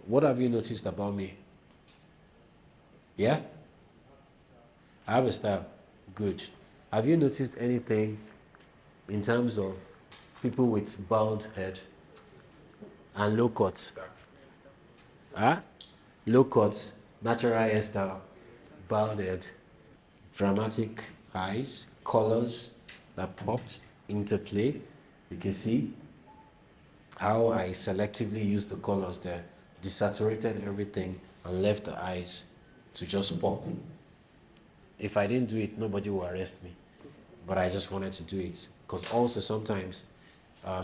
What have you noticed about me? Yeah? I have a style. Good. Have you noticed anything in terms of people with bald head and low cuts? Huh? Low cuts, natural hairstyle, bald head, dramatic eyes, colors that popped into play. You can see how I selectively used the colors there, desaturated everything and left the eyes to just pop. If I didn't do it, nobody will arrest me. But I just wanted to do it. Because also sometimes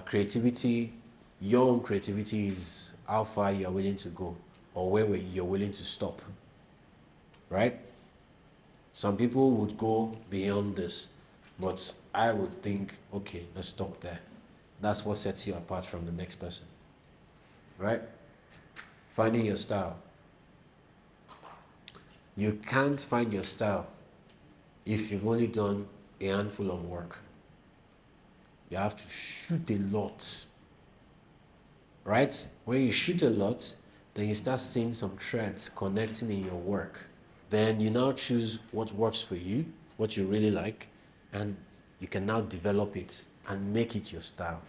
creativity, your own creativity is how far you're willing to go or where you're willing to stop. Right? Some people would go beyond this, but I would think, okay, let's stop there. That's what sets you apart from the next person. Right? Finding your style. You can't find your style if you've only done a handful of work. You have to shoot a lot, right? When you shoot a lot, then you start seeing some threads connecting in your work. Then you now choose what works for you, what you really like, and you can now develop it and make it your style.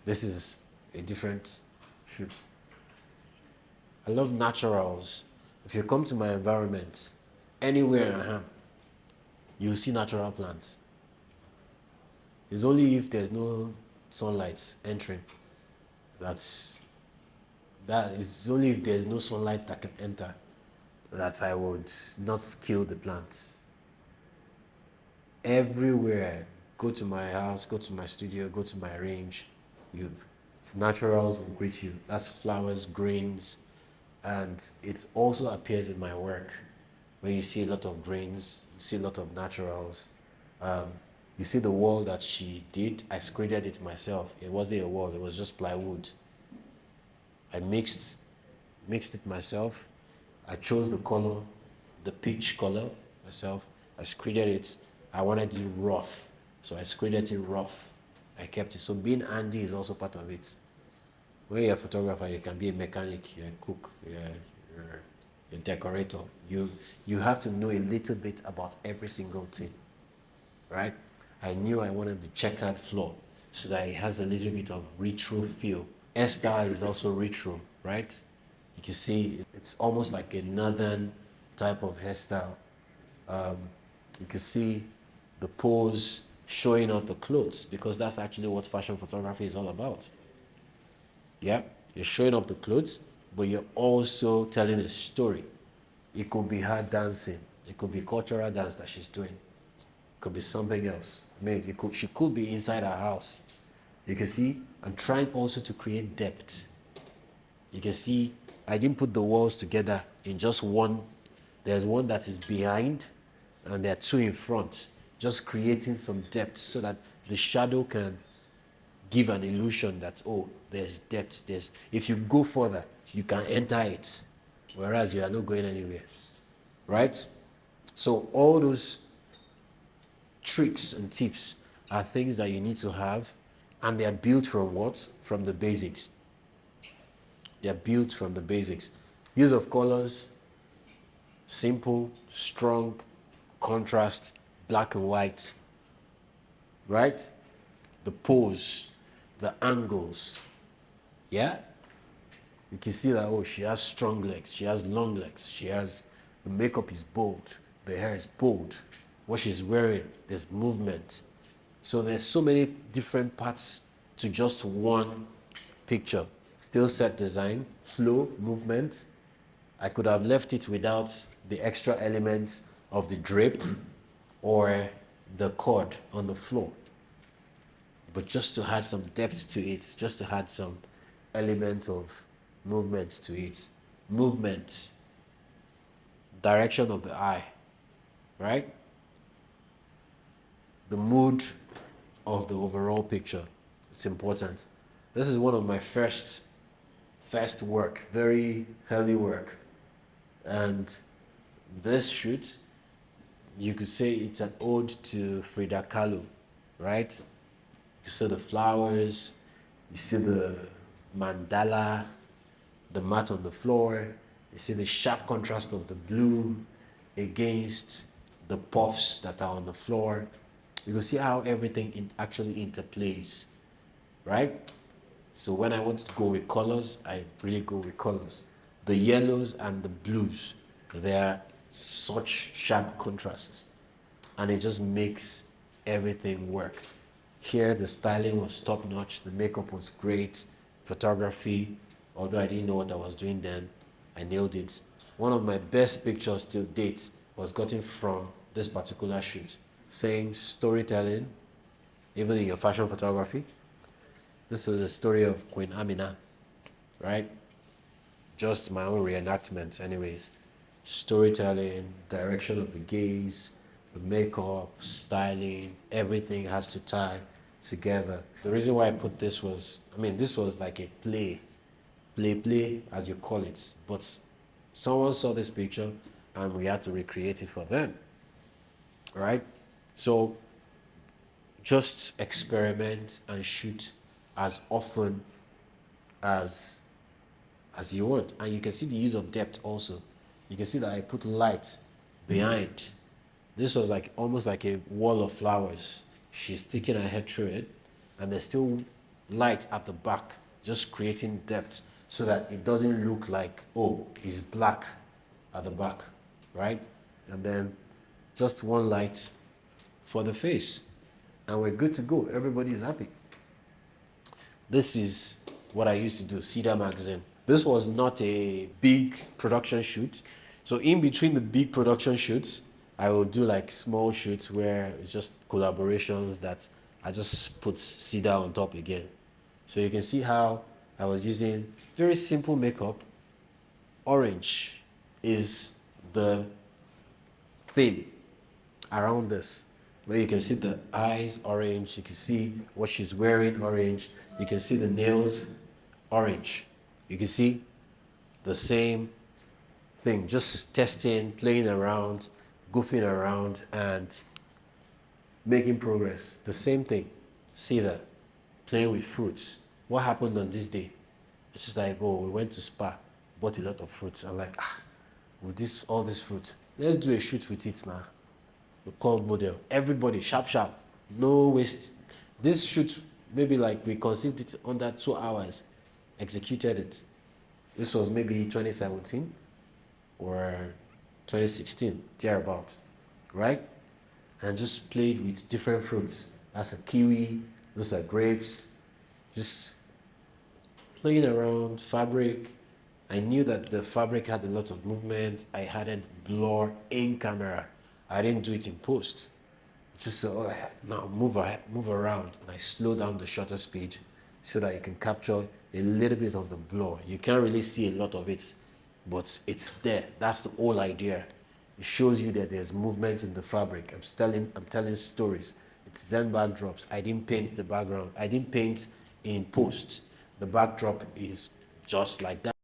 This is a different shoot. I love naturals. If you come to my environment, anywhere I am, you'll see natural plants. It's only if there's no sunlight entering. That is only if there's no sunlight that can enter that I would not kill the plants. Everywhere, go to my house, go to my studio, go to my range, naturals will greet you. That's flowers, greens, and it also appears in my work. When you see a lot of greens, you see a lot of naturals. You see the wall that she did, I screeded it myself. It wasn't a wall, it was just plywood. I mixed it myself. I chose the color, the peach color myself. I screeded it. I wanted it rough, so I screeded it rough. I kept it. So being handy is also part of it. When you're a photographer, you can be a mechanic, you're a cook, you're a decorator. You have to know a little bit about every single thing, right? I knew I wanted the checkered floor so that it has a little bit of retro feel. Hairstyle is also retro, right? You can see it's almost like a northern type of hairstyle. You can see the pose showing off the clothes because that's actually what fashion photography is all about. Yeah, you're showing up the clothes, but you're also telling a story. It could be her dancing. It could be cultural dance that she's doing. It could be something else. Maybe she could be inside her house. You can see I'm trying also to create depth. You can see I didn't put the walls together in just one. There's one that is behind and there are two in front, just creating some depth so that the shadow can give an illusion that, oh, there's depth. If you go further, you can enter it, whereas you are not going anywhere, right? So all those tricks and tips are things that you need to have, and they are built from what? From the basics. They are built from the basics. Use of colors, simple, strong, contrast, black and white, right? The pose, the angles, yeah? You can see that, oh, she has strong legs, she has long legs, the makeup is bold, the hair is bold, what she's wearing, there's movement. So there's so many different parts to just one picture. Still set design, flow, movement. I could have left it without the extra elements of the drape or the cord on the floor. But just to add some depth to it, just to add some element of movement to it. Movement, direction of the eye, right? The mood of the overall picture. It's important. This is one of my first work, very early work. And this shoot, you could say it's an ode to Frida Kahlo, right? You see the flowers, you see the mandala, the mat on the floor. You see the sharp contrast of the blue against the puffs that are on the floor. You can see how everything actually interplays, right? So when I want to go with colors, I really go with colors. The yellows and the blues, they're such sharp contrasts, and it just makes everything work. Here, the styling was top notch, the makeup was great, photography, although I didn't know what I was doing then, I nailed it. One of my best pictures till date was gotten from this particular shoot. Same storytelling, even in your fashion photography. This is the story of Queen Amina, right? Just my own reenactment, anyways. Storytelling, direction of the gaze, the makeup, styling, everything has to tie together. The reason why I put this was, this was like a play, as you call it. But someone saw this picture and we had to recreate it for them, right? So just experiment and shoot as often as you want. And you can see the use of depth also. You can see that I put light behind. This was like almost like a wall of flowers. She's sticking her head through it, and there's still light at the back, just creating depth so that it doesn't look like, oh, it's black at the back, right? And then just one light for the face, and we're good to go. Everybody's happy. This is what I used to do, Cedar Magazine. This was not a big production shoot. So in between the big production shoots, I will do like small shoots where it's just collaborations that I just put Cedar on top again. So you can see how I was using very simple makeup. Orange is the theme around this, where you can see the eyes orange, you can see what she's wearing orange, you can see the nails orange, you can see the same thing, just testing, playing around, goofing around, and making progress. The same thing. See that? Playing with fruits. What happened on this day? It's just like, oh, we went to Spa, bought a lot of fruits. I'm like, with all this fruit, let's do a shoot with it now. We call model. Everybody, sharp, no waste. This shoot, maybe like we conceived it under 2 hours, executed it. This was maybe 2017 or 2016, thereabout, right? And just played with different fruits. That's a kiwi, those are grapes, just playing around, fabric. I knew that the fabric had a lot of movement. I hadn't blur in camera. I didn't do it in post. Just now move around, and I slow down the shutter speed so that you can capture a little bit of the blur. You can't really see a lot of it, but it's there. That's the whole idea. It shows you that there's movement in the fabric. I'm telling stories. It's Zen backdrops. I didn't paint the background. I didn't paint in post. The backdrop is just like that.